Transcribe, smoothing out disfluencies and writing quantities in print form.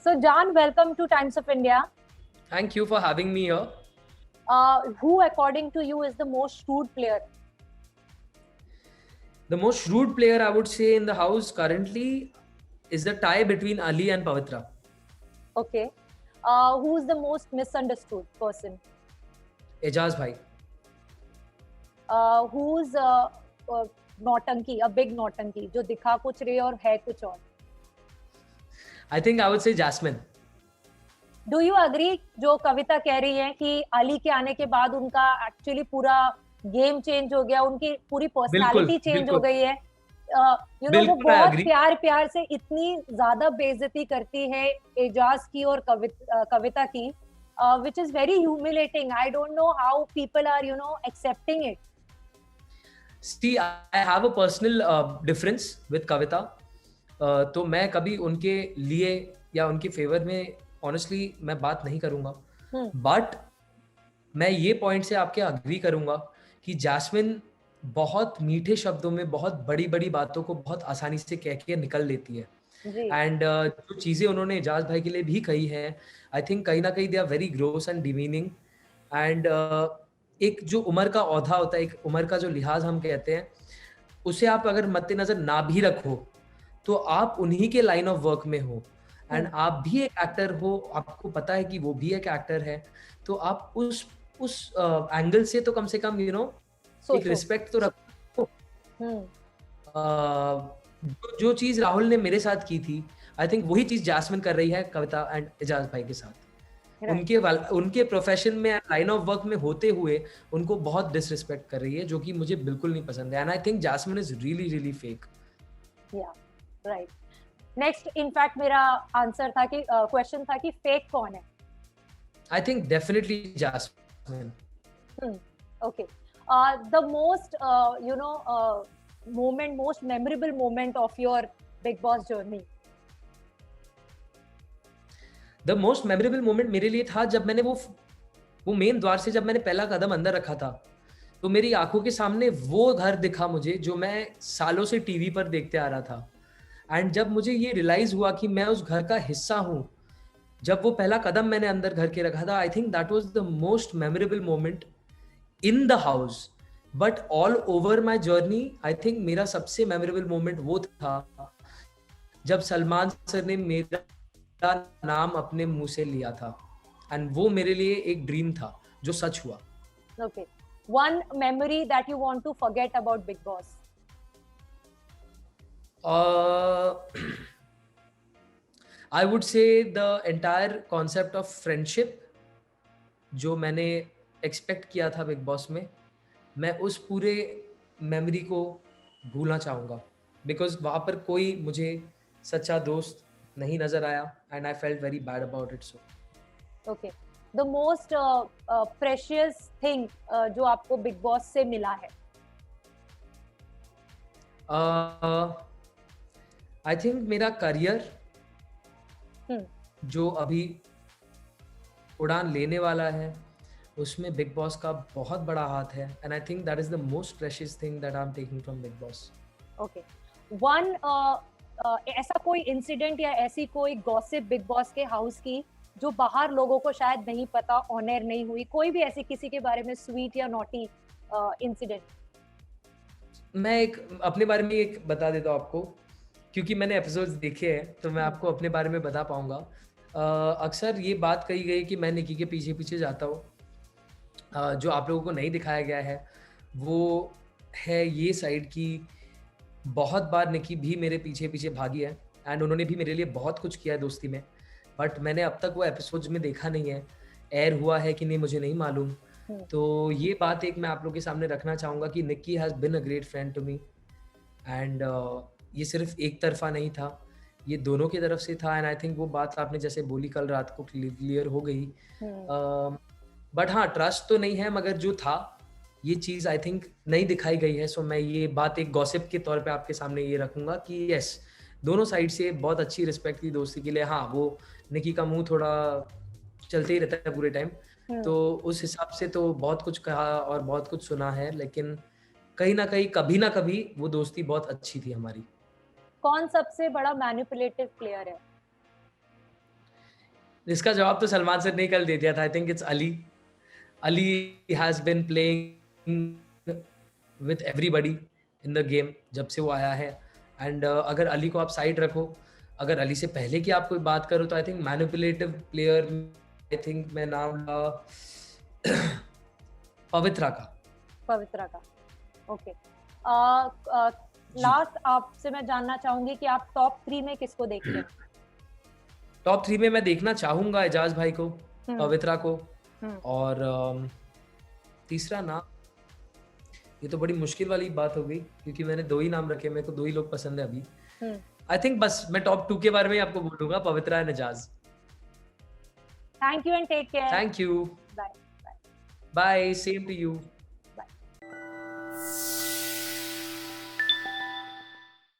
So, John, welcome to Times of India. Thank you for having me here. Who, according to you, is the most shrewd player? The most shrewd player I would say in the house currently is the tie between Ali and Pavitra. Okay. Who's the most misunderstood person? Ejaz bhai. Who's नौटंकी, a big नौटंकी, जो दिखा कुछ रहे और है कुछ और? I think I would say Jasmine. Do you agree जो कविता कह रही है कि अली के आने के बाद उनका एक्चुअली पूरा गेम चेंज हो गया, उनकी पूरी पर्सनालिटी चेंज हो गई है? वो बहुत प्यार प्यार से इतनी ज्यादा बेइज्जती करती है एजाज की और कविता की, which is very humiliating. I don't know how people are, accepting it. See, I have a personal difference with कविता. तो मैं कभी उनके लिए या उनके फेवर में ऑनेस्टली मैं बात नहीं करूंगा, बट मैं ये पॉइंट से आपके अग्री करूंगा कि जैस्मिन बहुत मीठे शब्दों में बहुत बड़ी बड़ी बातों को बहुत आसानी से कह के निकल लेती है. एंड जो चीजें उन्होंने एजाज भाई के लिए भी कही है, आई थिंक कहीं ना कहीं they are very gross and demeaning. And एक जो उम्र का औधा होता है, एक उम्र का जो लिहाज हम कहते हैं, उसे आप अगर मद्देनजर ना भी रखो तो आप उन्हीं के लाइन ऑफ वर्क में हो एंड आप भी एक एक्टर हो, आपको पता है कि वो भी एक एक्टर है, तो आप उस एंगल से तो कम से कम एक रिस्पेक्ट तो रखो. जो चीज राहुल ने मेरे साथ की थी, आई थिंक वही चीज जैस्मिन कर रही है कविता एंड एजाज भाई के साथ. उनके प्रोफेशन में लाइन ऑफ वर्क में होते हुए उनको बहुत डिसरिस्पेक्ट कर रही है, जो कि मुझे बिल्कुल नहीं पसंद है. And I think Jasmin is really really fake. Yeah right. Next in fact मेरा आंसर था कि क्वेश्चन था कि फेक कौन है. I think definitely Jasmin. Okay. The most moment, most memorable moment of your Bigg Boss journey? The most memorable moment मेरे लिए था जब मैंने वो मेन द्वार से जब मैंने पहला कदम अंदर रखा था, तो मेरी आंखों के सामने वो घर दिखा मुझे जो मैं सालों से टीवी पर देखते आ रहा था. एंड जब मुझे ये रियलाइज हुआ कि मैं उस घर का हिस्सा हूँ, जब वो पहला कदम मैंने अंदर घर के रखा था, I think that was the most memorable moment in the house. But all over my journey I think मेरा सबसे मेमोरेबल मोमेंट वो था जब सलमान सर ने मेरा नाम अपने मुंह से लिया था. एंड वो मेरे लिए एक ड्रीम था जो सच हुआ. Okay. One memory that you want to forget about Bigg Boss? I would say the entire concept of friendship जो मैंने एक्सपेक्ट किया था बिग बॉस में, मैं उस पूरे मेमोरी को भूलना चाहूँगा, बिकॉज वहाँ पर कोई मुझे सच्चा दोस्त नहीं नजर आया and I felt very bad about it. So okay. The most precious thing जो आपको बिग बॉस से मिला है? आई थिंक मेरा करियर जो अभी उड़ान लेने वाला है, उसमें बिग बॉस का बहुत बड़ा हाथ है. And I think that is the most precious thing that I am taking from big boss. Okay. One ऐसा कोई इंसिडेंट या ऐसी कोई गॉसिप बिग बॉस के हाउस की जो बाहर लोगों को शायद नहीं पता, ऑन एयर नहीं हुई, कोई भी ऐसी किसी के बारे में स्वीट या नॉटी इंसिडेंट? मैं एक अपने बारे में एक बता देता हूँ आपको, क्योंकि मैंने एपिसोड्स देखे हैं तो मैं आपको अपने बारे में बता पाऊंगा. अक्सर ये बात कही गई कि मैं निकी के पीछे पीछे जाता हूँ. जो आप लोगों को नहीं दिखाया गया है वो है ये साइड की, बहुत बार निकी भी मेरे पीछे पीछे भागी है एंड उन्होंने भी मेरे लिए बहुत कुछ किया है दोस्ती में, बट मैंने अब तक वो एपिसोड्स में देखा नहीं है. एयर हुआ है कि नहीं मुझे नहीं मालूम. तो ये बात एक मैं आप लोगों के सामने रखना चाहूँगा कि Nikki has been a great friend to me. And ये सिर्फ एक तरफा नहीं था, ये दोनों की तरफ से था. एंड आई थिंक वो बात आपने जैसे बोली कल रात को क्लियर हो गई. बट हाँ, ट्रस्ट तो नहीं है, मगर जो था ये चीज़ आई थिंक नहीं दिखाई गई है. सो मैं ये बात एक गॉसिप के तौर पे आपके सामने ये रखूंगा कि यस, दोनों साइड से बहुत अच्छी रिस्पेक्ट थी दोस्ती के लिए. हाँ, वो निकी का मुंह थोड़ा चलते ही रहता है पूरे टाइम, तो उस हिसाब से तो बहुत कुछ कहा और बहुत कुछ सुना है, लेकिन कहीं ना कहीं कभी ना कभी वो दोस्ती बहुत अच्छी थी हमारी. कौन सबसे बड़ा मैनिपुलेटिव प्लेयर है? इसका जवाब तो सलमान सर ने कल दे दिया था। I think it's Ali. Ali has been playing with everybody in the game जब से वो आया है। एंड अगर अली को आप साइड रखो, अगर अली से पहले की आप कोई बात करो तो I think manipulative player, I think मैं नाम पवित्रा का। ओके। लास्ट आपसे मैं जानना चाहूंगी कि आप टॉप 3 में किसको देखते हैं? टॉप 3 में मैं देखना चाहूंगा एजाज भाई को, पवित्रा को, और तीसरा नाम, ये तो बड़ी मुश्किल वाली बात हो गई क्योंकि मैंने 2 ही नाम रखे, मेरे को 2 ही लोग पसंद है अभी। आई थिंक बस मैं टॉप 2 के बारे में आपको बोलूंगा, Pavitra and Ejaz. Thank you and take care. Thank you. Bye. Bye, same to you.